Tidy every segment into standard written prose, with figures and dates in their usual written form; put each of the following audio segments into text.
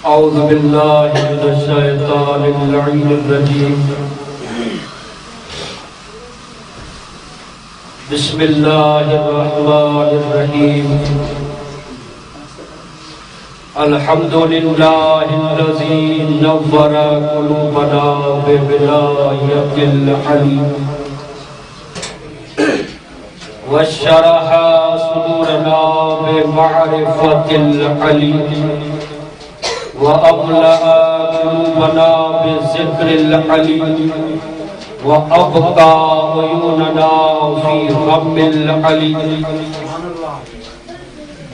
اعوذ باللہ من الشیطان اللعین الرجیم بسم اللہ الرحمن الرحیم الحمد للہ الذی نور قلوبنا بولایت العلیم وشرح صدورنا بمعرفت العلیم وأملأ قلوبنا بالذكر العليم وأبقى عيوننا في غم العليم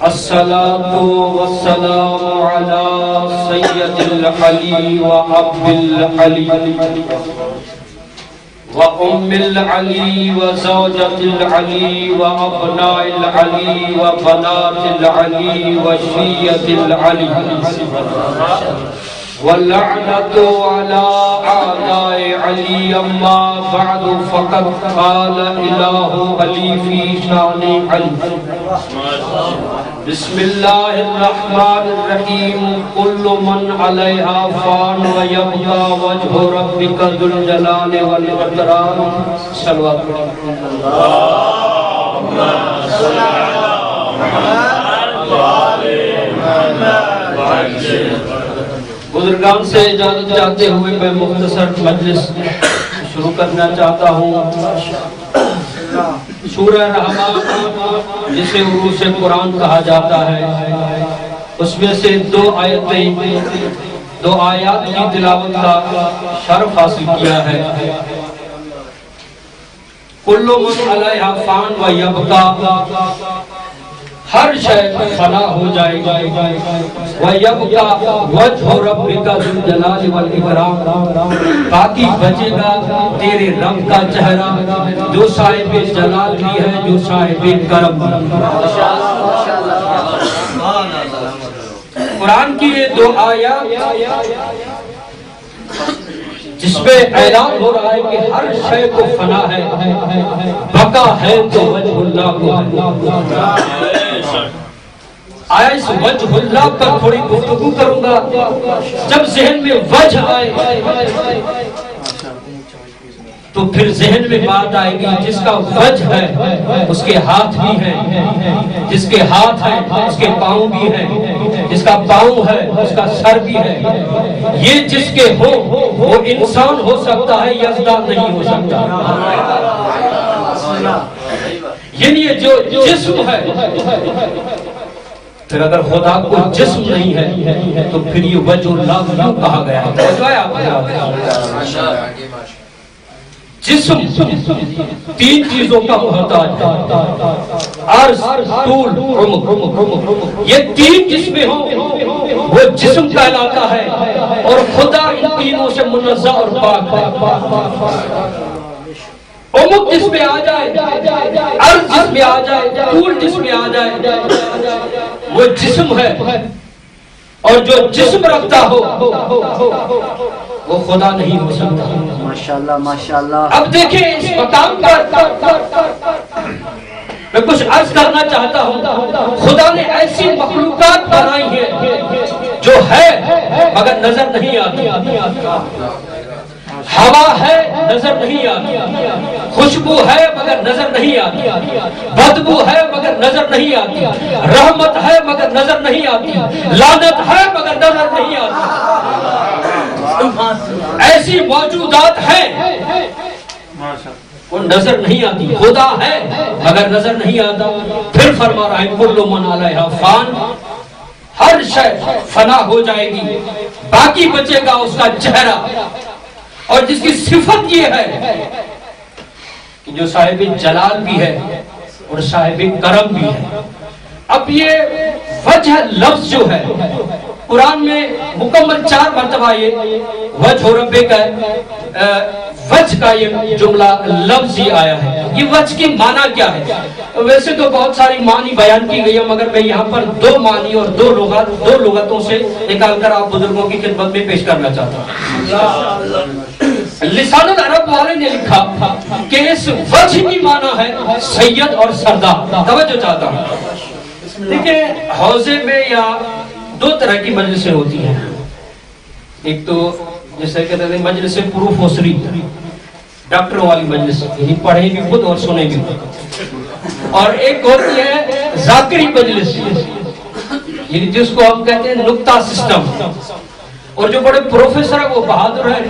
الصلاة والسلام على سيد العلي وأب العلي وأم العلي وزوجة العلي وأبناء العلي وبنات العلي وشية العلي واللعنة على أعداء علي أما بعد فقد قال إله علي في شان علي بسم الله الرحمن الرحيم كل من عليها فان ويبقى وجه ربك ذو الجلال والإكرام صلوات اللهم صل على محمد وآل محمد بزرگان سے اجازت چاہتے ہوئے میں مختصر مجلس شروع کرنا چاہتا ہوں سورہ رحمان جسے عروس قرآن کہا جاتا ہے اس میں سے دو آیات کی تلاوت کا شرف حاصل کیا ہے کل من علیہا فان و یبقا ہر شے فنا ہو جائے گا وَيَبْقَى وَجْهُ رَبِّكَ ذُو الْجَلَالِ وَالْإِكْرَامِ باقی بچے گا تیرے رب کا چہرہ جو صاحب جلال بھی ہے جو صاحب کرم قرآن کی یہ دو آیات جس پہ اعلان ہو رہا ہے کہ ہر شے کو فنا ہے بقا ہے تو وجہ اللہ کو آیا اس وجہ اللہ پر تھوڑی گفتگو کروں گا جب ذہن میں وجہ آئے تو پھر ذہن میں بات آئے گی جس کا وجہ ہے اس کے ہاتھ بھی ہیں جس کے ہاتھ ہیں اس کے پاؤں بھی ہیں جس کا پاؤں ہے اس کا سر بھی ہے یہ جس کے ہو وہ انسان ہو سکتا ہے یزدان نہیں ہو سکتا یعنی یہ جو جسم ہے پھر اگر خدا کو جسم نہیں ہے تو پھر یہ وجہ اللہ کیوں کہا گیا ہے جسم تین چیزوں کا محتاج ہے عرض طول عمق یہ تین جسمیں ہوں وہ جسم کہلاتا ہے اور خدا ان تینوں سے منزہ اور پاک ہے عمق جس میں آ جائے عرض جس میں آ جائے طول جس میں آ جائے وہ جسم ہے اور جو جسم رکھتا ہو وہ خدا نہیں ہو سکتا ماشاءاللہ ماشاءاللہ اب دیکھیں اس مقام پر میں کچھ عرض کرنا چاہتا ہوں خدا نے ایسی مخلوقات بنائی ہیں جو ہے مگر نظر نہیں آتی ہوا ہے نظر نہیں آتی خوشبو ہے مگر نظر نہیں آتی بدبو ہے مگر نظر نہیں آتی رحمت ہے مگر نظر نہیں آتی لعنت ہے مگر نظر نہیں آتی ایسی موجودات ہیں وہ نظر نہیں آتی خدا ہے مگر نظر نہیں آتا پھر فرما رہا ہے کل من علیہا فان ہر شے فنا ہو جائے گی باقی بچے گا اس کا چہرہ اور جس کی صفت یہ ہے کہ جو صاحب جلال بھی ہے اور صاحب کرم بھی ہے اب یہ وجہ لفظ جو ہے قرآن میں مکمل 4 مرتبہ یہ وجہ رب کا وجہ کا یہ جملہ لفظ ہی آیا ہے یہ وجہ کی معنی کیا ہے ویسے تو بہت ساری معنی بیان کی گئی ہے مگر میں یہاں پر 2 معنی اور 2 لغتوں سے نکال کر آپ بزرگوں کی خدمت میں پیش کرنا چاہتا ہوں لسان العرب والے نے لکھا کہ اس وجہ کی معنی ہے سید اور سردار توجہ چاہتا ہوں دیکھیں حوضے میں یا 2 طرح کی مجلسیں ہوتی ہیں ایک تو جیسے کہتے ہیں مجلس پروفیسری، ڈاکٹروں والی مجلس، یعنی پڑھیں بھی خود اور سنیں بھی خود، اور ایک ہوتی ہے ذاکری مجلس، یعنی جس کو ہم کہتے ہیں نکتہ سسٹم، اور جو بڑے پروفیسر ہیں وہ بہادر ہیں،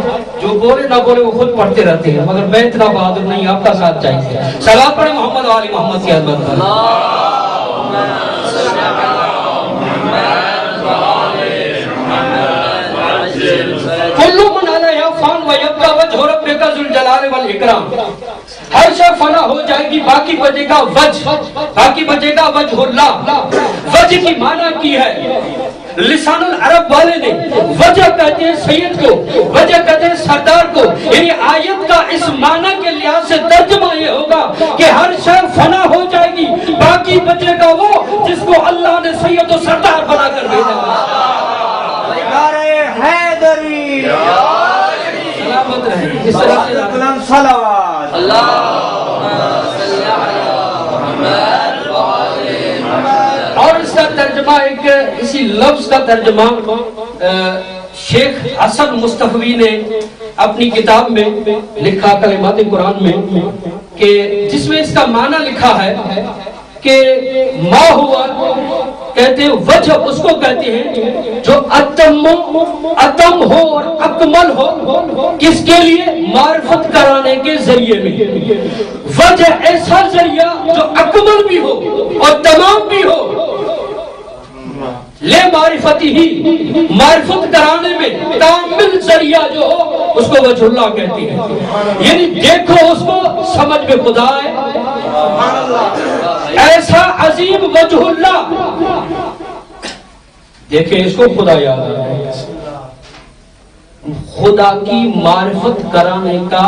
جو بولے نہ بولے وہ خود پڑھتے رہتے ہیں، مگر میں اتنا بہادر نہیں، آپ کا ساتھ چاہیے۔ صلوات پڑھیں محمد و آل محمد کی عظمت پر۔ کل من علیہا فان ویبقی وجہ ربک ذو الجلال والاکرام، ہر شے فنا ہو جائے گی، باقی بچے گا وجہ، باقی بچے گا وجہ اللہ۔ وجہ کی معنی کی ہے لسان العرب والے نے وجہ کہتے ہیں سید کو، وجہ کہتے ہیں سردار کو، یعنی آیت کا اس معنی کے لحاظ سے ترجمہ یہ ہوگا کہ ہر شے فنا ہو جائے گی، باقی بچے گا وہ جس کو اللہ نے سید و سردار بنا کر بھیجا۔ سلامت رہے اس طرح سے صلوات اور اس کا ترجمہ ایک اسی لفظ کا ترجمہ شیخ حسن مصطفی نے اپنی کتاب میں لکھا کلمات قرآن میں، کہ جس میں اس کا معنی لکھا ہے کہ ما ہوا، کہتے ہیں وجہ اس کو کہتے ہیں جو اتم ہو اور اکمل ہو، کس کے لیے؟ معرفت کرانے کے ذریعے میں۔ وجہ ایسا ذریعہ جو اکمل بھی ہو اور تمام بھی ہو، لے معرفتی ہی، معرفت کرانے میں کامل ذریعہ جو ہو اس کو وجہ اللہ کہتی ہے، یعنی دیکھو اس کو سمجھ میں خدا ہے، ایسا عظیم وجہ اللہ، دیکھیں اس کو خدا یاد ہے۔ خدا کی معرفت کرانے کا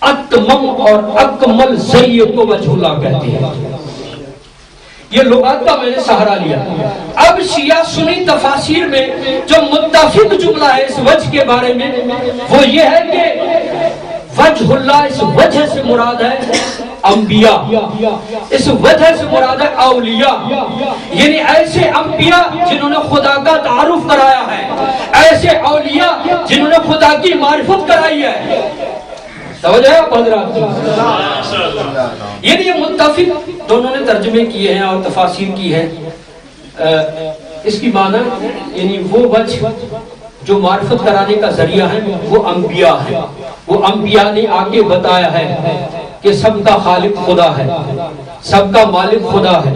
اتمم اور اکمل ذریعے کو وجہ اللہ کہتی ہے۔ یہ لغات کا میں نے سہارا لیا۔ اب شیعہ سنی تفاسیر میں جو متفق جملہ ہے اس وجہ کے بارے میں وہ یہ ہے کہ وجہ اللہ اس وجہ سے مراد ہے انبیاء، اس وجہ سے مراد ہے اولیاء، یعنی ایسے انبیاء جنہوں نے خدا کا تعارف کرایا ہے، ایسے اولیاء جنہوں نے خدا کی معرفت کرائی ہے۔ توجہ ہے آپ حضرات؟ یعنی یہ متفق دونوں نے ترجمے کیے ہیں اور تفاسیر کی ہے۔ اس کی معنی یعنی وہ وجہ جو معرفت کرانے کا ذریعہ ہے وہ انبیاء ہے، وہ انبیاء نے آگے بتایا ہے کہ سب کا خالق خدا ہے، سب کا مالک خدا ہے،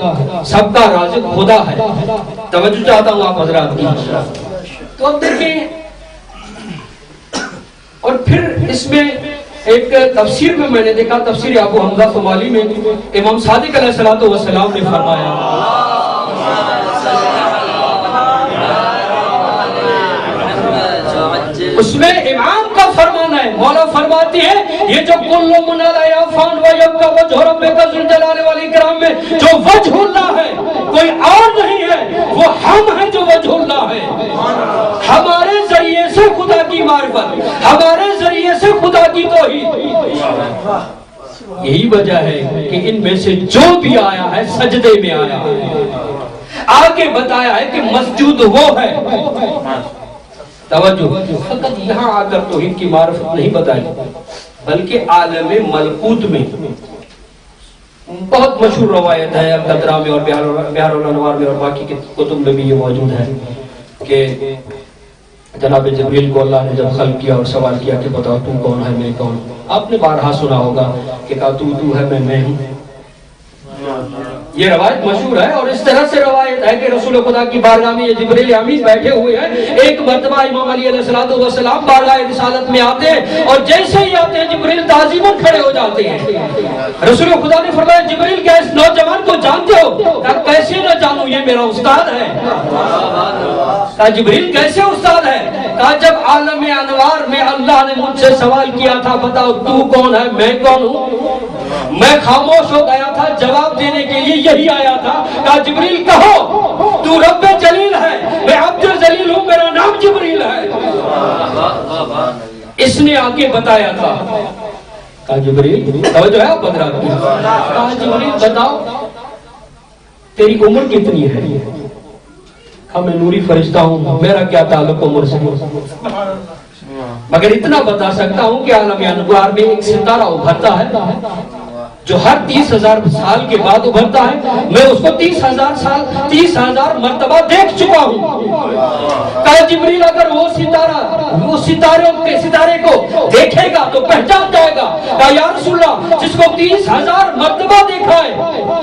سب کا رازق خدا ہے۔ توجہ چاہتا ہوں آپ حضرات کی۔ تو اب دیکھیں، اور پھر اس میں ایک تفسیر میں میں نے دیکھا، تفسیر ابو حمزہ صومالی میں امام صادق علیہ السلام نے فرمایا، اس میں امام کا فرمان ہے، مولا فرماتی ہے یہ جو کل من علیہا فان ویبقی وجہ ربک ذو الجلال والاکرام میں جو وجہ اللہ ہے کوئی اور نہیں ہے، وہ ہم ہیں جو وجہ اللہ ہے۔ ہمارے ذریعے سے خدا کی معرفت، ہمارے ذریعے سے خدا کی توحید۔ یہی وجہ ہے کہ ان میں سے جو بھی آیا ہے سجدے میں آیا ہے، آگے بتایا ہے کہ مسجود وہ ہے۔ توجہ، فقط یہاں آ کر توحید کی معرفت نہیں بتائی بلکہ عالم ملکوت میں بہت مشہور روایت ہے، القدرہ میں اور بحار الانوار میں اور باقی کے کتب میں بھی یہ موجود ہے کہ جناب جبریل کو اللہ نے جب خلق کیا اور سوال کیا کہ بتاؤ تم کون ہے میں کون ہوں، آپ نے بارہا سنا ہوگا کہ کہا تو ہے میں ہوں۔ یہ روایت مشہور ہے، اور اس طرح سے روایت ہے کہ رسول خدا کی بارگاہ میں یہ جبریل امین بیٹھے ہوئے ہیں۔ ایک مرتبہ امام علی علیہ السلام بارگاہ رسالت میں آتے ہیں اور جیسے ہی آتے ہیں جبریل تعظیماً کھڑے ہو جاتے ہیں۔ رسول خدا نے فرمایا جبریل کیا اس نوجوان کو جانتے ہو؟ کہا کیسے نہ جانوں، یہ میرا استاد ہے۔ کہا جبریل کیسے استاد ہے؟ کہا جب عالم انوار میں اللہ نے مجھ سے سوال کیا تھا بتاؤ تو کون ہے میں کون ہوں، میں خاموش ہو گیا تھا، جواب دینے کے لیے یہی آیا تھا۔ کہا جبریل کہو تو رب جلیل ہے، میں عبد الجلیل ہوں، میرا نام جبریل ہے۔ اس نے آگے بتایا تھا۔ کہا جبریل، توجہ ہے آپ حضرات کی؟ کہا جبریل بتاؤ تیری عمر کتنی ہے؟ میں نوری فرشتہ ہوں، میرا کیا تعلق عمر سے، مگر اتنا بتا سکتا ہوں کہ عالم انوار میں ایک ستارہ ابھرتا ہے جو ہر 30,000 سال کے بعد ابھرتا ہے. میں اس کو 30,000 مرتبہ دیکھ چکا ہوں. کہا جبریل اگر وہ ستارے کو دیکھے گا تو پہچان جائے گا. کہا یا رسول اللہ جس کو 30,000 مرتبہ دیکھا ہے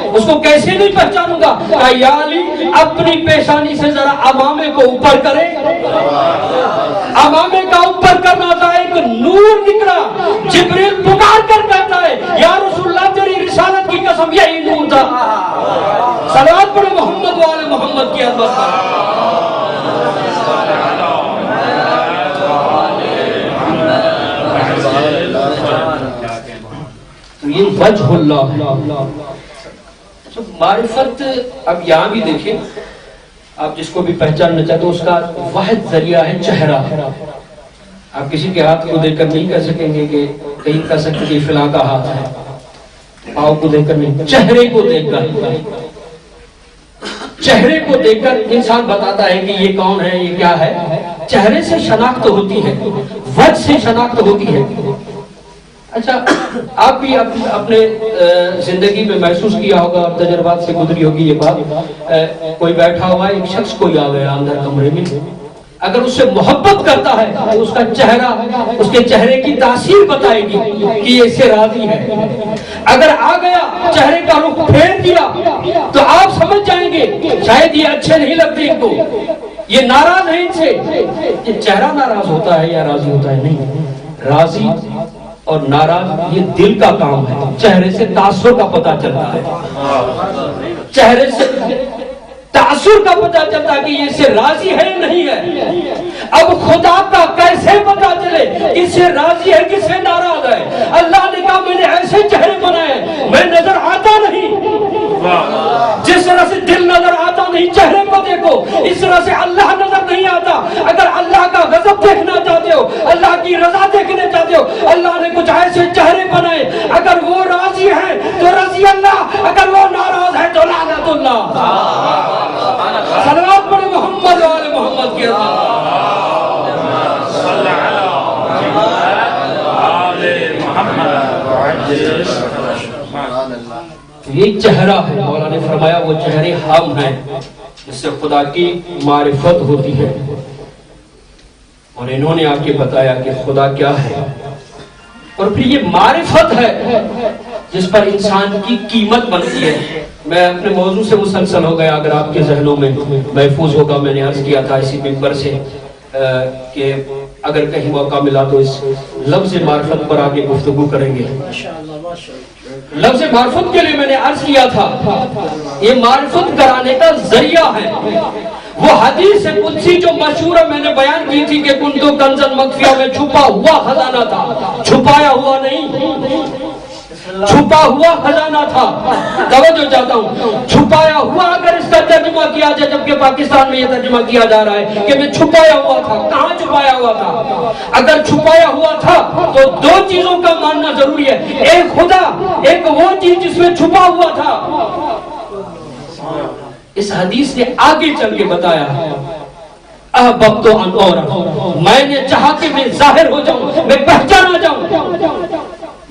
اس کو کیسے نہیں پہچانوں گا. کہا یا علی اپنی پیشانی سے ذرا امامے کو اوپر کرے. امامے کا اوپر کرنا تھا، ایک نور نکلا. جبریل پکار کر کہتا ہے یا رسول اللہ تیری رسالت کی قسم یہی نور تھا. صلوات پڑھو محمد والے محمد کی عظمت پر. تو یہ وجہ اللہ معرفت. اب یہاں بھی دیکھیں، آپ جس کو بھی پہچاننا چاہتے ہو اس کا واحد ذریعہ ہے چہرہ. آپ کسی کے ہاتھ کو دیکھ کر نہیں کہہ سکیں گے کہ کہیں کہہ سکتے کہ فلاں کا ہاتھ ہے. پاؤں کو دیکھ کر نہیں، چہرے کو دیکھ کر. چہرے کو دیکھ کر انسان بتاتا ہے کہ یہ کون ہے، یہ کیا ہے. چہرے سے شناخت ہوتی ہے، وجہ سے شناخت ہوتی ہے. اچھا آپ بھی اپنے زندگی میں محسوس کیا ہوگا اور تجربات سے گزری ہوگی یہ بات. کوئی بیٹھا ہوا ایک شخص کوئی آ گیا اندر کمرے میں، اگر اس سے محبت کرتا ہے تو اس کا چہرہ، اس کے چہرے کی تاثیر بتائے گی کہ یہ اس سے راضی ہے. اگر آ گیا چہرے کا رخ پھیر دیا تو آپ سمجھ جائیں گے شاید یہ اچھے نہیں لگتے ان کو، یہ ناراض ہے ان سے. یہ چہرہ ناراض ہوتا ہے یا راضی ہوتا ہے؟ نہیں، راضی اور ناراض یہ دل کا کام ہے. چہرے سے تاثر کا پتہ چلتا ہے، چہرے سے تاثر کا پتہ چلتا ہے کہ یہ اس سے راضی ہے نہیں ہے. اب خدا کا کیسے پتہ چلے کس سے راضی ہے کس سے ناراض ہے؟ اللہ نے کہا میں نے ایسے چہرے بنائے میں نظر آتا نہیں. جس طرح سے دل نظر آتا نہیں چہرے کو دیکھو، اس طرح سے اللہ نظر نہیں آتا. اگر اللہ کا غضب دیکھنا چاہتے ہو، اللہ کی رضا دیکھنے چاہتے ہو، اللہ نے کچھ ایسے چہرے بنائے اگر وہ راضی ہے تو رضی اللہ، اگر وہ ناراض ہے تو لعنت اللہ. صلوات پڑھے محمد والے محمد کی یہ چہرہ ہے. مولا نے فرمایا وہ چہرے ہم ہیں جس سے خدا کی معرفت ہوتی ہے. اور انہوں نے آ کے بتایا کہ خدا کیا ہے. اور پھر یہ معرفت ہے جس پر انسان کی قیمت بنتی ہے. میں اپنے موضوع سے مسلسل ہو گیا، اگر آپ کے ذہنوں میں محفوظ ہوگا. میں نے عرض کیا تھا اسی منبر سے کہ اگر کہیں موقع ملا تو اس لفظ معرفت پر آگے گفتگو کریں گے. لفظ معرفت کے لیے میں نے عرض کیا تھا یہ معرفت کرانے کا ذریعہ ہے. وہ حدیث قدسی جو مشہور ہے میں نے بیان کی تھی کہ کنتو کنزن مخفیہ میں چھپا ہوا خزانہ تھا، چھپایا ہوا نہیں، چھپا ہوا خزانہ تھا. توجہ چاہتا ہوں، چھپایا ہوا اگر اس کا ترجمہ کیا جائے، جبکہ پاکستان میں یہ ترجمہ کیا جا رہا ہے کہ میں چھپایا ہوا تھا. کہاں چھپایا ہوا تھا؟ اگر چھپایا ہوا تھا تو دو چیزوں کا ماننا ضروری ہے، ایک خدا، ایک وہ چیز جس میں چھپا ہوا تھا. اس حدیث نے آگے چل کے بتایا احببت ان اعرف، میں نے چاہا کہ میں ظاہر ہو جاؤں، میں پہچانا جاؤں.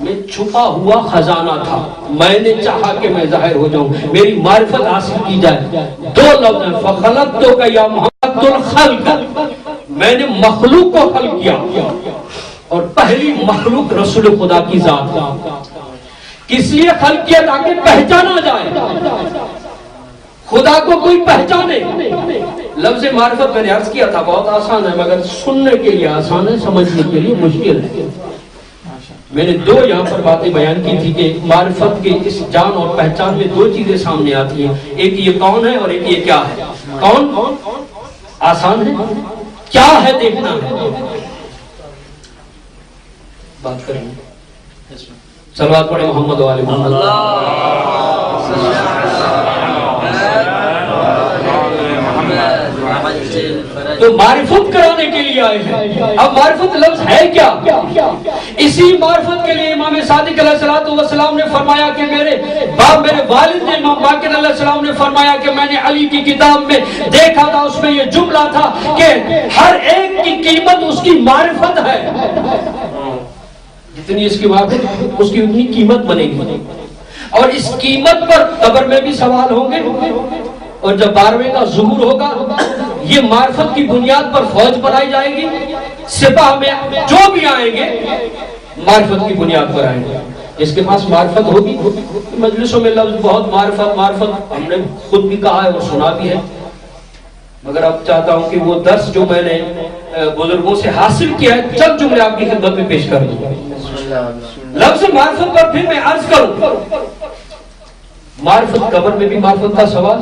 میں چھپا ہوا خزانہ تھا، میں نے چاہا کہ میں ظاہر ہو جاؤں، میری معرفت حاصل کی جائے. دو لفظ ہیں، فخلقتک یا محمد الخلق، میں نے مخلوق کو خلق کیا. اور پہلی مخلوق رسول خدا کی ذات. کس لیے خلق کیا؟ تاکہ پہچانا جائے، خدا کو کوئی پہچانے. لفظ معرفت میں نے عرض کیا تھا بہت آسان ہے، مگر سننے کے لیے آسان ہے، سمجھنے کے لیے مشکل ہے. میں نے دو یہاں پر باتیں بیان کی تھی کہ معرفت کے اس جان اور پہچان میں دو چیزیں سامنے آتی ہیں، ایک یہ کون ہے اور ایک یہ کیا ہے. کون آسان ہے، کیا ہے دیکھنا ہے. بات کریں گے، صلوات پڑھیں محمد والے محمد. تو معرفت کرانے کے لیے آئے ہیں. اب معرفت لفظ ہے کیا؟ اسی معرفت کے لیے امام صادق علیہ السلام نے فرمایا کہ میرے والد نے امام باقر علیہ السلام نے فرمایا کہ میں نے علی کی کتاب میں دیکھا تھا، اس میں یہ جملہ تھا کہ ہر ایک کی قیمت اس کی معرفت ہے، جتنی اس کی معرفت اس کی اتنی قیمت بنے گی، اور اس قیمت پر قبر میں بھی سوال ہوں گے، اور جب 12ویں کا ظہور ہوگا یہ معرفت کی بنیاد پر فوج بنائی جائے گی، سپاہ میں جو بھی آئیں گے معرفت کی بنیاد پر آئیں گے، جس کے پاس معرفت ہوگی۔ مجلسوں میں لفظ بہت معرفت ہم نے خود بھی کہا ہے اور سنا بھی ہے، مگر اب چاہتا ہوں کہ وہ درس جو میں نے بزرگوں سے حاصل کیا ہے چند جملے آپ کی خدمت میں پیش کر دوں۔ لفظ معرفت پر پھر میں عرض کروں، معرفت قبر میں بھی معرفت کا سوال،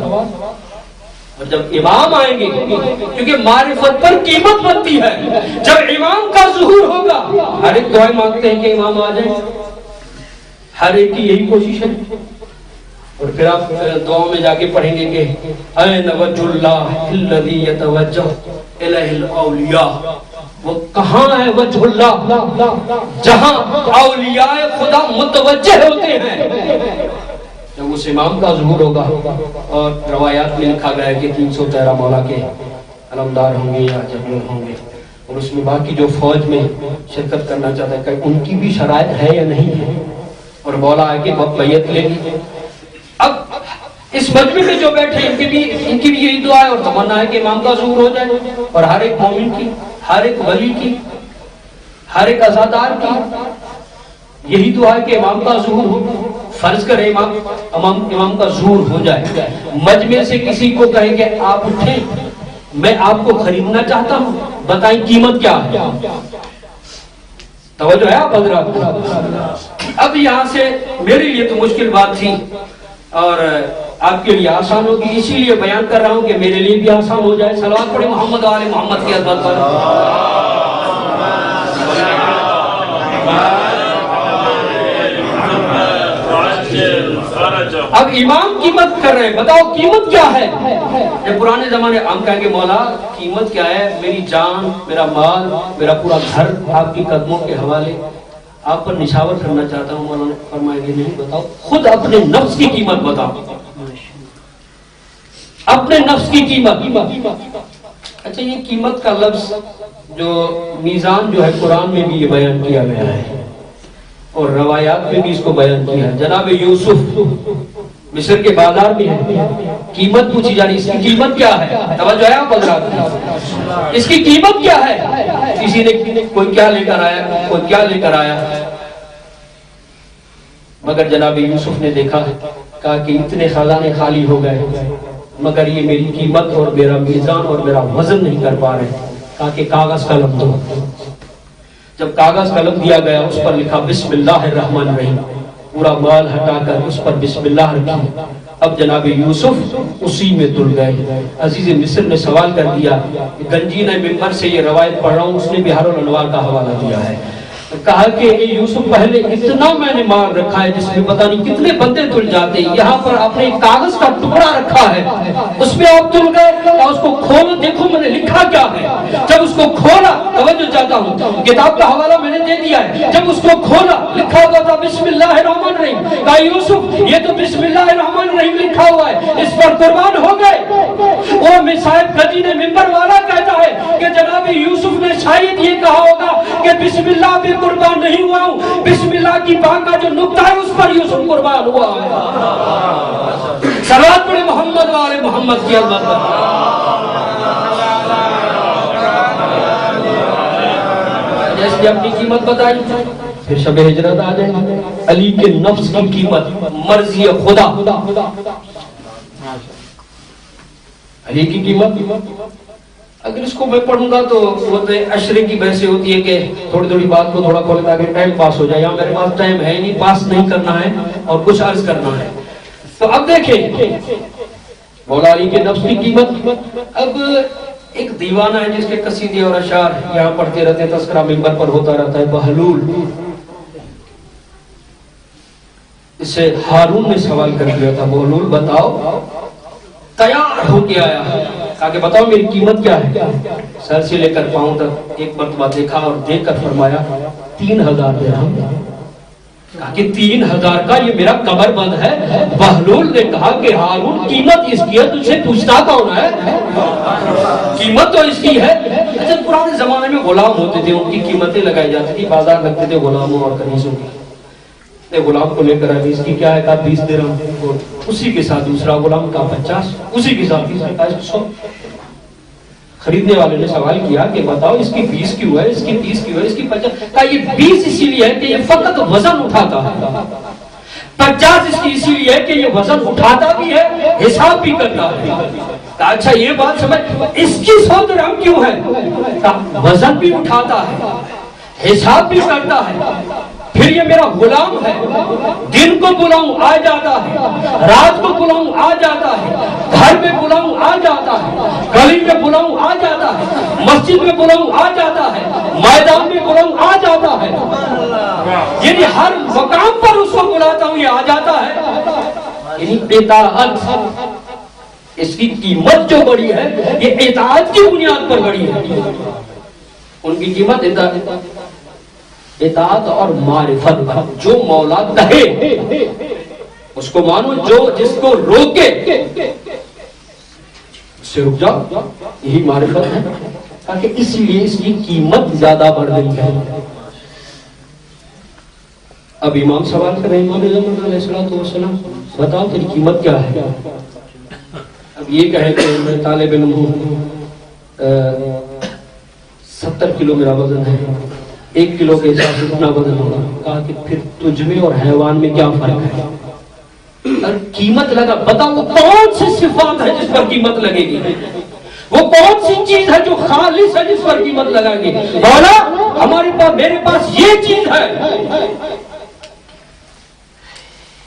اور جب امام آئیں گے کیونکہ معرفت پر قیمت بنتی ہے، جب امام کا ظہور ہوگا ہر ایک دعائیں مانگتے ہیں کہ امام آ جائیں، ہر ایک کی یہی کوشش ہے، اور پھر آپ دعاؤں میں جا کے پڑھیں گے کہ اَيْنَ وَجْهُ اللَّهِ الَّذِي يَتَوَجَّهُ إِلَيْهِ الْأَوْلِيَاءُ، وہ کہاں ہے وجہ اللہ جہاں اولیاء خدا متوجہ ہوتے ہیں، جب اس امام کا ظہور ہوگا۔ اور روایات میں لکھا گیا ہے کہ 313 مولا کے علمدار ہوں گے یا جبیر ہوں گے، اور اس میں باقی جو فوج میں شرکت کرنا چاہتا ہے کہ ان کی بھی شرائط ہے یا نہیں ہے، اور مولا آ کے بیعت لے لی۔ اب اس مجمع میں جو بیٹھے ان کی بھی یہی دعا ہے اور تمنا ہے کہ امام کا ظہور ہو جائے، اور ہر ایک مومن کی، ہر ایک ولی کی، ہر ایک عزادار کی یہی دعا ہے کہ امام کا ظہور ہو۔ فرض کرے امام کا ظہور ہو جائے، مجمع سے کسی کو کہیں کہ آپ اٹھیں، میں آپ کو خریدنا چاہتا ہوں، بتائیں قیمت کیا ہے؟ توجہ ہے آپ حضرات؟ اب یہاں سے میرے لیے تو مشکل بات تھی اور آپ کے لیے آسان ہوگی، اسی لیے بیان کر رہا ہوں کہ میرے لیے بھی آسان ہو جائے۔ صلوات پڑھیں محمد و آل محمد کی عظمت پر۔ اب امام قیمت کر رہے ہیں، بتاؤ قیمت کیا ہے؟ یہ پرانے زمانے ہم کہیں گے مولا قیمت کیا ہے؟ میری جان، میرا مال، میرا پورا گھر آپ کی قدموں کے حوالے، آپ پر نشاور کرنا چاہتا ہوں۔ مولانا فرمائیں گے نہیں، بتاؤ خود اپنے نفس کی قیمت بتاؤ، اپنے نفس کی قیمت۔ اچھا، یہ قیمت کا لفظ جو میزان جو ہے قرآن میں بھی یہ بیان کیا گیا ہے اور روایات میں بھی اس کو بیان کیا ہے۔ جناب یوسف مصر کے بازار میں ہے، قیمت پوچھی جا رہی، اس کی قیمت کیا ہے؟ توجہ ہے آپ حضرات؟ اس کی قیمت کیا ہے؟ کسی نے کوئی کیا لے کر آیا، کوئی کیا لے کر آیا، مگر جناب یوسف نے دیکھا، کہا کہ اتنے خزانے خالی ہو گئے مگر یہ میری قیمت اور میرا میزان اور میرا وزن نہیں کر پا رہے۔ کہا کہ کاغذ قلم دو۔ جب کاغذ قلم دیا گیا اس پر لکھا بسم اللہ الرحمن الرحیم، پورا مال ہٹا کر اس پر بسم اللہ رکھی۔ اب جناب یوسف اسی میں دل گئے۔ عزیز مصر نے سوال کر دیا، گنجی نے ممبر سے یہ روایت پڑھ رہا ہوں، اس نے بہار الانوار کا حوالہ دیا ہے، کہا کہ اے یوسف پہلے اتنا میں نے مال رکھا ہے جس میں پتہ نہیں کتنے بندے تل جاتے، یہاں پر آپ نے ایک کاغذ کا ٹکڑا رکھا ہے اس میں آپ تل گئے، اور اس کو کھولو دیکھو میں نے لکھا کیا ہے۔ جب اس کو کھولا، توجہ چاہتا ہوں، کتاب کا حوالہ میں نے دے دیا ہے، جب اس کو کھولا لکھا ہوا تھا بسم اللہ الرحمن الرحیم۔ کہا یوسف یہ تو بسم اللہ الرحمن الرحیم لکھا ہوا ہے، اس پر قربان ہو گئے۔ وہ صاحب گنجی نے ممبر والا کہتا ہے کہ جناب یوسف نے شاید یہ کہا ہوگا کہ بسم اللہ بھی قربان نہیں ہوا ہوں، بسم اللہ کی بات کا جو نقطہ ہے اس پر یوسف قربان ہوا ہے۔ صلوات پڑھیں محمد و آل محمد کی عظمت پر۔ جیسے اپنی قیمت بتائی، پھر شب ہجرت آ جائے، علی کے نفس کی قیمت، مرضی خدا، علی کی قیمت۔ اگر اس کو میں پڑھوں گا تو وہ عشرے کی بحثیں ہوتی ہے کہ تھوڑی تھوڑی بات کو تھوڑا کھولے تاکہ ٹائم پاس ہو جائے، یہاں میرے پاس ٹائم ہے نہیں، پاس نہیں کرنا ہے اور کچھ عرض کرنا ہے۔ تو اب دیکھیں مولا علی کے نفس کی قیمت۔ اب ایک دیوانہ ہے جس کے قصیدے اور اشعار یہاں پڑھتے رہتے ہیں، تذکرہ ممبر پر ہوتا رہتا ہے، بہلول۔ اس سے ہارون نے سوال کر دیا تھا، بہلول بتاؤ تیار ہو کے آیا کہا کہ بتاؤ میری قیمت کیا ہے؟ سر سے لے کر پاؤں تک ایک مرتبہ دیکھا اور دیکھ کر فرمایا 3000 درہم۔ کہا کہ 3000 کا یہ میرا کمر بند ہے۔ بہلول نے کہا کہ ہارون قیمت اس کی ہے، تجھ سے پوچھتا کون ہے؟ قیمت تو اس کی ہے۔ اچھا پرانے زمانے میں غلام ہوتے تھے، ان کی قیمتیں لگائی جاتی تھی، بازار لگتے تھے غلاموں اور کنیزوں کی۔ غلام کو لے کر آئے، اس کی کیا ہے؟ کہا 20 درہم۔ اسی کے ساتھ دوسرا غلام کا 50، اسی کے ساتھ تیسرا کا 100۔ خریدنے والے نے سوال کیا کہ بتاؤ اس کی 20 کیوں ہے، اس کی 30 کیوں ہے، اس کی 50؟ کہا یہ 20 اسی لیے ہے کہ یہ فقط وزن اٹھاتا ہے، 50 اس کی اسی لیے ہے کہ یہ وزن اٹھاتا بھی ہے، حساب بھی کرتا ہے۔ کہا اچھا یہ بات سمجھ، اس کی 100 درہم کیوں ہے؟ کہا وزن بھی اٹھاتا ہے، حساب بھی کرتا ہے، پھر یہ میرا غلام ہے، دن کو بلاؤں آ جاتا ہے، رات کو بلاؤں آ جاتا ہے، گھر میں بلاؤں آ جاتا ہے، گلی میں بلاؤں آ جاتا ہے، مسجد میں بلاؤں آ جاتا ہے، میدان میں بلاؤں آ جاتا ہے، یعنی ہر مقام پر اس کو بلاتا ہوں یہ آ جاتا ہے۔ یعنی اطاعت، اس کی قیمت جو بڑی ہے یہ اطاعت کی بنیاد پر بڑی ہے۔ ان کی قیمت اطاعت اور معرفت پر، جو مولا کہے اس کو مانو، جو جس کو روکے اس سے رک جاؤ، یہی معرفت ہے۔ تاکہ اسی لیے اس کی قیمت زیادہ بڑھ گئی ہے۔ اب امام سوال کر رہے ہیں، امام اعظم علیہ السلام بتاؤ تیری قیمت کیا ہے؟ اب یہ کہے کہ میں طالب علم ہوں، 70 کلو میرا وزن ہے، 1 کلو کے حساب سے اتنا وزن ہوگا۔ کہا کہ پھر تجھ میں اور حیوان میں کیا فرق ہے؟ اور قیمت لگا، بتاؤ وہ کون سی صفات ہے جس پر قیمت لگے گی؟ وہ کون سی چیز ہے جو خالص ہے جس پر قیمت لگائیں گے؟ مولا ہمارے پاس، میرے پاس یہ چیز ہے،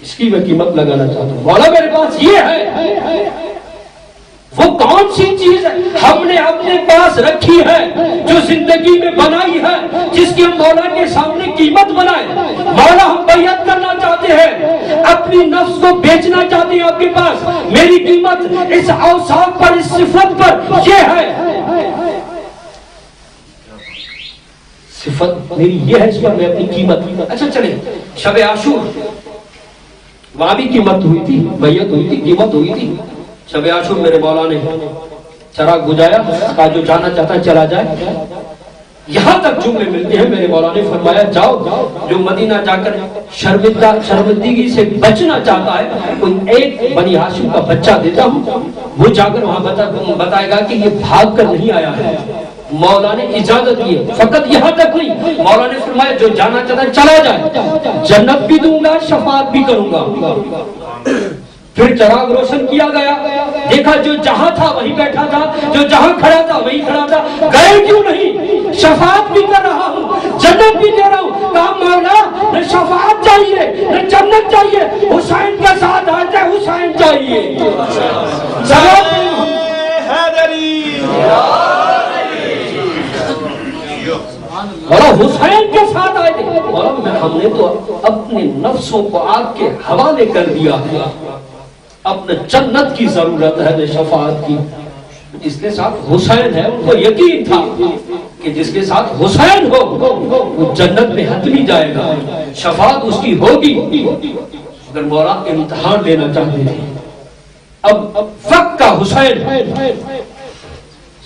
اس کی میں قیمت لگانا چاہتا ہوں۔ مولا میرے پاس یہ ہے، وہ کون سی چیز ہے ہم نے اپنے پاس رکھی ہے جو زندگی میں بنائی ہے، جس کی ہم مولا کے سامنے قیمت بنائے؟ مولا ہم بیعت کرنا چاہتے ہیں، اپنی نفس کو بیچنا چاہتے ہیں آپ کے پاس، میری قیمت اس اوصاف پر، اس صفت پر یہ ہے، صفت میری یہ ہے، اس پر میں اپنی قیمت۔ اچھا چلیں شب عاشور، وہاں بھی قیمت ہوئی تھی، بیعت ہوئی تھی، قیمت ہوئی تھی۔ شب عاشور میرے مولا نے چراغ بجھایا، کہا جو جانا چاہتا ہے چلا جائے۔ یہاں تک جملے ملتے ہیں، میرے مولا نے فرمایا جاؤ، جو مدینہ جا کر شرمندگی سے بچنا چاہتا ہے، کوئی ایک بنی ہاشم کا بچہ دیتا ہوں، وہ جا کر وہاں بتائے گا کہ یہ بھاگ کر نہیں آیا ہے۔ مولا نے اجازت دی، فقط یہاں تک نہیں، مولا نے فرمایا جو جانا چاہتا ہے چلا جائے، جنت بھی دوں گا، شفاعت بھی کروں گا۔ پھر چراغ روشن کیا گیا، دیکھا جو جہاں تھا وہیں بیٹھا تھا، جو جہاں کھڑا تھا وہیں کھڑا تھا، گئے کیوں نہیں؟ شفاعت بھی کر رہا ہوں، جنت بھی دے رہا ہوں۔ کہا مولا نہ شفاعت چاہیے نہ جنت چاہیے، حسین کے ساتھ آ جائے، حسین چاہیے۔ مولا حسین کے ساتھ آئے تھے، مولا ہم نے تو اپنے نفسوں کو آگ کے حوالے کر دیا ہے، اپنے جنت کی ضرورت ہے شفاعت کی۔ جس کے ساتھ حسین ہے ان کو یقین تھا کہ جس کے ساتھ حسین ہو وہ جنت میں حتمی جائے گا، شفاعت اس کی ہوگی۔ اگر مولا امتحان لینا چاہتے تھے، اب وقت کا حسین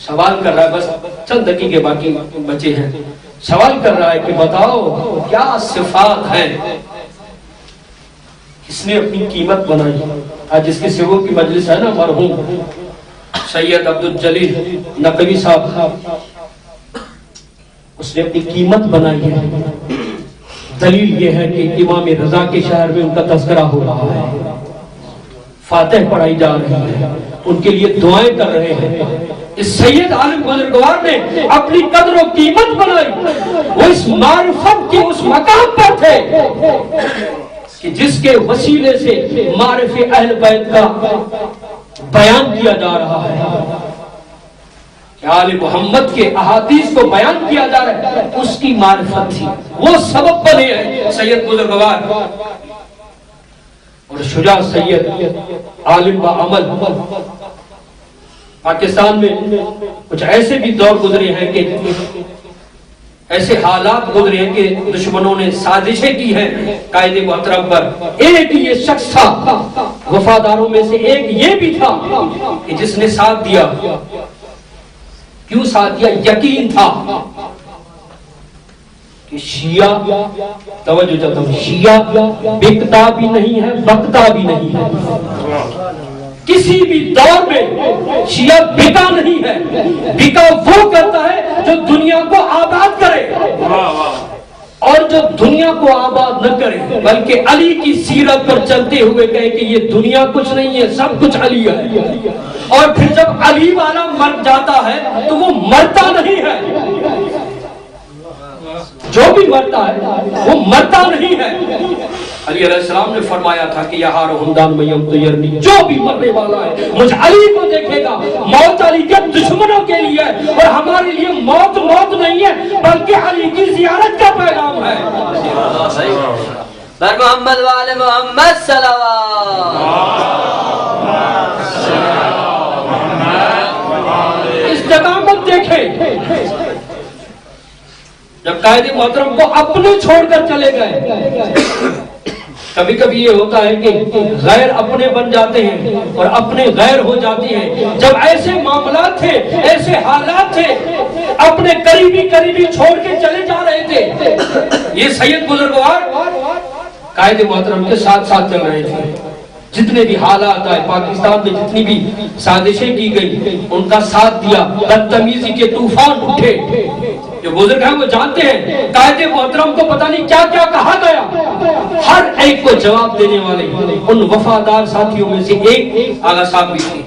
سوال کر رہا ہے، بس چند دقیقے باقی بچے ہیں، سوال کر رہا ہے کہ بتاؤ کیا صفات ہیں اس نے اپنی قیمت بنائی؟ آج جس کے سیروں کی مجلس ہے نا، مرحوم سید عبدالجلیل نقوی صاحب، اس نے اپنی قیمت بنائی ہے۔ دلیل یہ ہے کہ امام رضا کے شہر میں ان کا تذکرہ ہو رہا ہے، فاتح پڑھائی جا رہی ہے، ان کے لیے دعائیں کر رہے ہیں۔ اس سید عالم بزرگوار نے اپنی قدر و قیمت بنائی، وہ اس معرفت کے اس مقام پر تھے کہ جس کے وسیلے سے معرف اہل بیت کا بیان کیا جا رہا ہے، کہ آل محمد کے احادیث کو بیان کیا جا رہا ہے، اس کی معرفت تھی، وہ سبب بنے ہیں سید بزرگوار اور شجاع سید عالم با عمل۔ پاکستان میں کچھ ایسے بھی دور گزرے ہیں کہ ایسے حالات گزرے ہیں کہ دشمنوں نے سازشیں کی ہیں قائد محترم پر. ایک یہ شخص تھا وفاداروں میں سے، ایک یہ بھی تھا کہ جس نے ساتھ دیا. کیوں ساتھ دیا؟ یقین تھا کہ شیعہ، توجہ چاہتا ہوں، شیعہ بکتا بھی نہیں ہے بکتا بھی نہیں ہے. کسی بھی دور میں شیعہ بکا نہیں ہے. بکا وہ کرتا ہے جو دنیا کو آباد کرے اور جو دنیا کو آباد نہ کرے بلکہ علی کی سیرت پر چلتے ہوئے کہے کہ یہ دنیا کچھ نہیں ہے، سب کچھ علی ہے. اور پھر جب علی والا مر جاتا ہے تو وہ مرتا نہیں ہے. جو بھی مرتا ہے وہ مرتا نہیں ہے. علی علیہ السلام نے فرمایا تھا کہ یہاں ہمدان میم تو یرنی، جو بھی مرنے والا ہے مجھ علی کو دیکھے گا. موت علی کے دشمنوں کے لیے اور ہمارے لیے موت موت نہیں ہے بلکہ علی کی زیارت کا پیغام ہے. بر محمد وآل محمد صلوات. استقامت دیکھیں. جب قائد محترم کو اپنے چھوڑ کر چلے گئے، کبھی کبھی یہ ہوتا ہے کہ غیر اپنے بن جاتے ہیں اور اپنے غیر ہو جاتی ہیں. جب ایسے معاملات تھے، ایسے حالات تھے، اپنے قریبی چھوڑ کے چلے جا رہے تھے. یہ سید بزرگوار قائد محترم کے ساتھ ساتھ چل رہے تھے. جتنے بھی حالات آئے، پاکستان میں جتنی بھی سازشیں کی گئی، ان کا ساتھ دیا. بدتمیزی کے طوفان اٹھے. جو بزرگ ہیں وہ جانتے ہیں قائد محترم کو پتہ نہیں کیا کیا کہا گیا. ہر ایک کو جواب دینے والے ان وفادار ساتھیوں میں سے ایک آغا صاحب بھی تھے.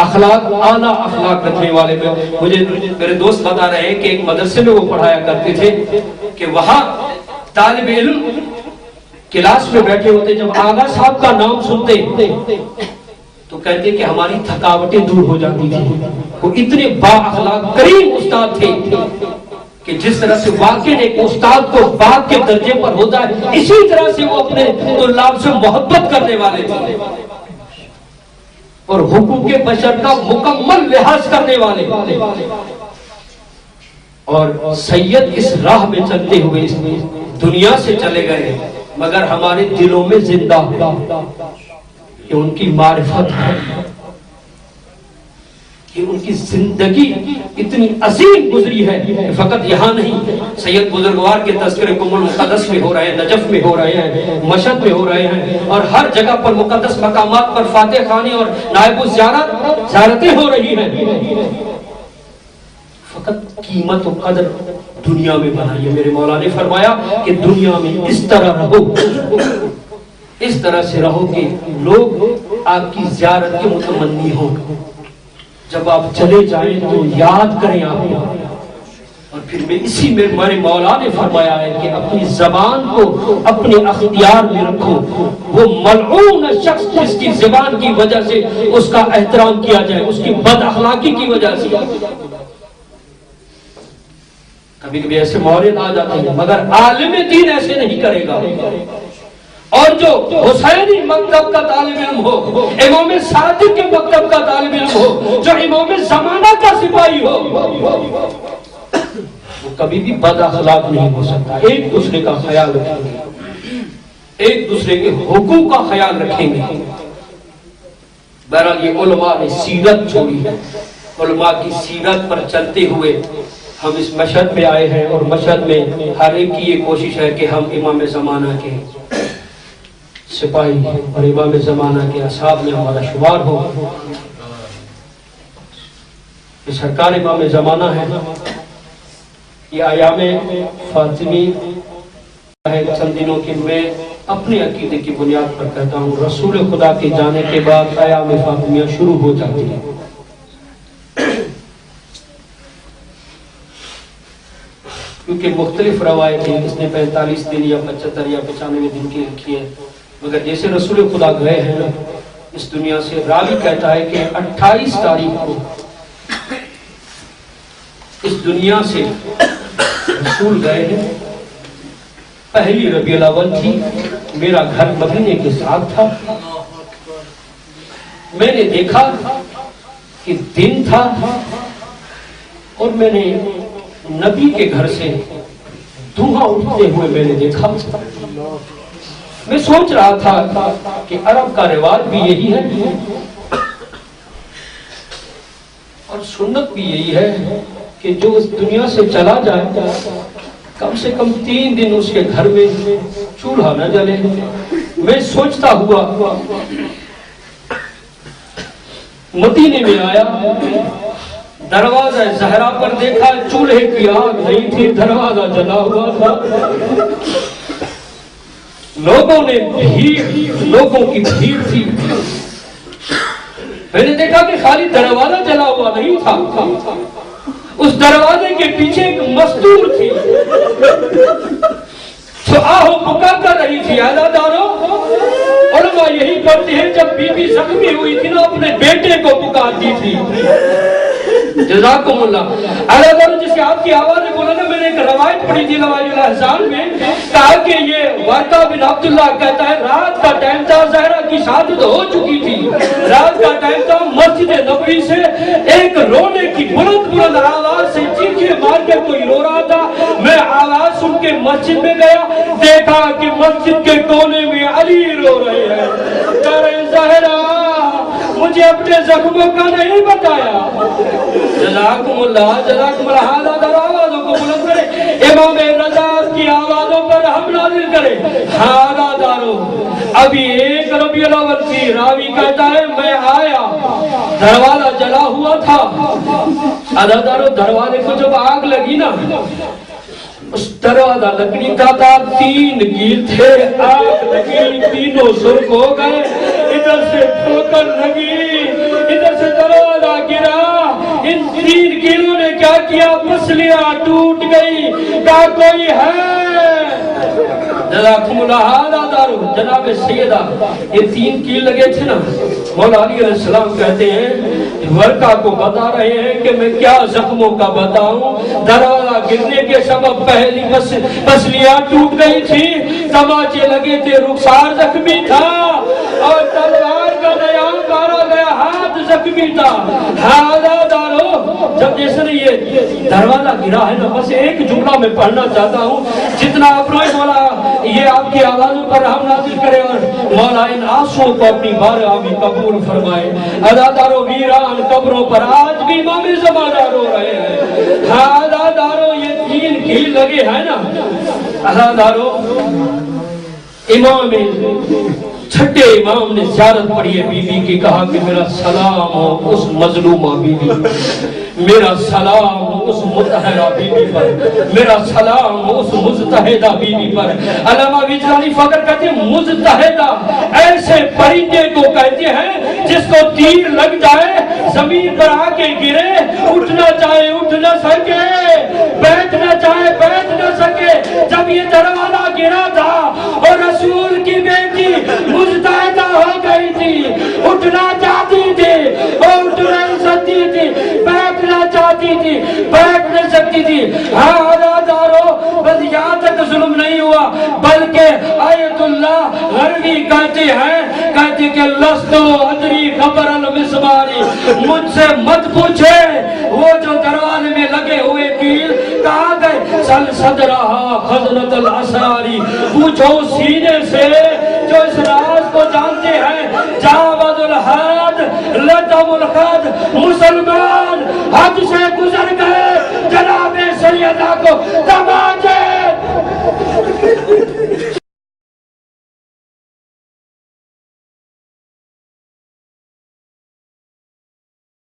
اخلاق، اعلیٰ اخلاق رکھنے والے. مجھے میرے دوست بتا رہے ہیں کہ ایک مدرسے میں وہ پڑھایا کرتے تھے کہ وہاں طالب علم کلاس میں بیٹھے ہوتے، جب آغا صاحب کا نام سنتے تو کہتے کہ ہماری تھکاوٹیں دور ہو جاتی تھی. وہ اتنے با اخلاق کریم استاد تھے کہ جس طرح سے واقعی ایک استاد کو باپ کے درجے پر ہوتا ہے، اسی طرح سے وہ اپنے طلاب سے محبت کرنے والے تھے اور حقوق بشر کا مکمل لحاظ کرنے والے. اور سید اس راہ میں چلتے ہوئے اس دنیا سے چلے گئے، مگر ہمارے دلوں میں زندہ کہ ان کی معرفت ہے، کہ ان کی زندگی اتنی عظیم گزری ہے کہ فقط یہاں نہیں، سید بزرگوار کے تذکرے قم المقدس میں ہو رہے ہیں، نجف میں ہو رہے ہیں، مشہد میں ہو رہے ہیں، اور ہر جگہ پر مقدس مقامات پر فاتح خانی اور نائب زیارتیں ہو رہی ہیں. فقط قیمت و قدر دنیا میں بنائیے. میرے مولا نے فرمایا کہ دنیا میں اس طرح رہو، اس طرح سے رہو کہ لوگ آپ کی زیارت کے متمنی ہوں. جب آپ چلے جائیں تو یاد کریں آپ کو. اور پھر میں اسی میں ہمارے مولا نے فرمایا ہے کہ اپنی زبان کو اپنے اختیار میں رکھو. وہ ملعون شخص جس کی زبان کی وجہ سے اس کا احترام کیا جائے، اس کی بد اخلاقی کی وجہ سے. کبھی کبھی ایسے مورد آ جاتے ہیں، مگر عالم دین ایسے نہیں کرے گا. اور جو حسینی مکتب کا طالب علم ہو، امام صادق کے مکتب کا طالب علم ہو، جو امام زمانہ کا سپاہی ہو، وہ کبھی بھی بد اخلاق نہیں ہو سکتا. ایک دوسرے کا خیال رکھیں گے، ایک دوسرے کے حقوق کا خیال رکھیں گے. بہرحال یہ علماء نے سیرت چھوڑی ہے. علماء کی سیرت پر چلتے ہوئے ہم اس مشہد میں آئے ہیں، اور مشہد میں ہر ایک کی یہ کوشش ہے کہ ہم امام زمانہ کے سپاہی اور امام زمانہ کے اصحاب میں ہمارا شمار ہو. یہ سرکار امام زمانہ ہے. یہ ایام فاطمی ہے چند دنوں کی. میں اپنے عقیدے کی بنیاد پر کہتا ہوں رسول خدا کے جانے کے بعد ایام فاطمیہ شروع ہو جاتی ہے. کیونکہ مختلف روایتیں اس نے 45 دن یا 75 یا 95 دن کی لکھی ہے، مگر جیسے رسول خدا گئے ہیں اس دنیا سے، راوی کہتا ہے کہ 28 تاریخ کو اس دنیا سے رسول گئے ہیں. پہلی ربیع الاول تھی. میرا گھر مدینے کے ساتھ تھا. میں نے دیکھا کہ دن تھا اور میں نے نبی کے گھر سے دھواں اٹھتے ہوئے میں نے دیکھا. میں سوچ رہا تھا کہ عرب کا رواج بھی یہی ہے اور سنت بھی یہی ہے کہ جو اس دنیا سے چلا جائے کم سے کم 3 دن اس کے گھر میں چولہا نہ جلے. میں سوچتا ہوا مدینے میں آیا, دروازہ زہرا پر دیکھا, چولہے کی آگ نہیں تھی, دروازہ جلا ہوا تھا. لوگوں کی بھیڑ تھی. میں نے دیکھا کہ خالی دروازہ جلا ہوا نہیں تھا, اس دروازے کے پیچھے ایک مزدور تھی جو آہو پکار کر رہی تھی. عزادارو, علماء یہی پڑھتے ہیں جب بی بی زخمی ہوئی تھی نا اپنے بیٹے کو پکارتی تھی. جزاکم اللہ. عزادارو, جس سے آپ کی آواز ہے بولا نا, میں نے ایک روایت پڑھی تھی لوائج الاحزان میں, کہا کہ یہ ورقہ بن عبداللہ کہتا ہے رات کا ٹائم تھا, زہرا کی شہادت ہو چکی تھی, رات کا ٹائم تھا, مسجد نبوی سے ایک رونے کی بلند آواز سے چیخے مار کے کوئی رو رہا تھا. میں آواز سن کے مسجد میں گیا, دیکھا کہ مسجد کے کونے میں علی رو رہے ہیں. کہہ رہے زہرا مجھے اپنے زخموں کا نہیں بتایا. جزاکم اللہ, جزاکم اللہ. حاضر آوازوں کو بلند کرے, امام رضا کی آوازوں پر ہم نازل کرے. حاضرو, ابھی 1 ربیع الاول کی راوی کہتا ہے میں آیا, دروازہ جلا ہوا تھا. حاضرو, دروازے کو جب آگ لگی نا, اس دروازہ لکڑی کا تھا, 3 گیل تھے, آگ لگی, تینوں سرخ ہو گئے. ادھر سے ٹھوکر لگی, ادھر سے دروازہ گرا. ان 3 گیلوں نے کیا کیا, پسلیاں ٹوٹ گئی. کہا کوئی ہے؟ جزاکم اللہ. حاضر جناب سیدہ, یہ 3 کیل لگے تھے نا, مولا علی علیہ السلام کہتے ہیں ورقہ کو بتا رہے ہیں کہ میں کیا زخموں کا بتاؤں. دروازہ گرنے کے سبب پہلی پسلیاں ٹوٹ گئی تھی, تماچے لگے تھے, رخسار زخمی تھا, اور تلوار کا نیام مارا گیا ہاتھ زخمی تھا. حاضرو, جب جیسے یہ دروازہ گرا ہے نا, بس ایک جملہ میں پڑھنا چاہتا ہوں, جتنا آپ روئے مولا یہ آپ کی آوازوں پر ہم نازل کرے, اور مولا ان آنسوؤں کو اپنی بارگاہ میں قبول فرمائے. عزادارو, ویران قبروں پر آج بھی امام زمانہ رو رہے ہیں. عزادارو, یہ 3 کیل لگے ہیں نا. عزادارو, امام چھٹے امام نے زیارت پڑھی ہے بی بی کی, کہا کہ میرا سلام ہو اس مظلومہ بی بی, میرا سلام اس متحرہ بی بی پر, میرا سلام اس مجتہدہ بی بی پر. علامہ وجدانی فخر کہتے ہیں مجتہدہ ایسے پرندے کو کہتے ہیں جس کو تیر لگ جائے, زمین پر آ کے گرے, اٹھنا چاہے اٹھ نہ سکے, بیٹھنا چاہے بیٹھ نہ سکے. جب یہ دروازہ گرا تھا اور رسول کی بیٹی مجتہدہ ہو گئی تھی, اٹھنا چاہتی تھی اور اٹھ نہیں سکتی تھی, بیٹھنا چاہتی تھی بیٹھ نہیں سکتی تھی. حاضرو, بس یہاں تک ظلم نہیں ہوا, بلکہ آیت اللہ غربی کہتے ہیں, کہتے کہ لستو ادری خبر المسماری, مجھ سے مت پوچھے وہ جو دروازے میں لگے ہوئے کیل کہاں گئے. سل صدرہا خزنت الاسراری, پوچھو سینے سے جو اس راز کو جانتا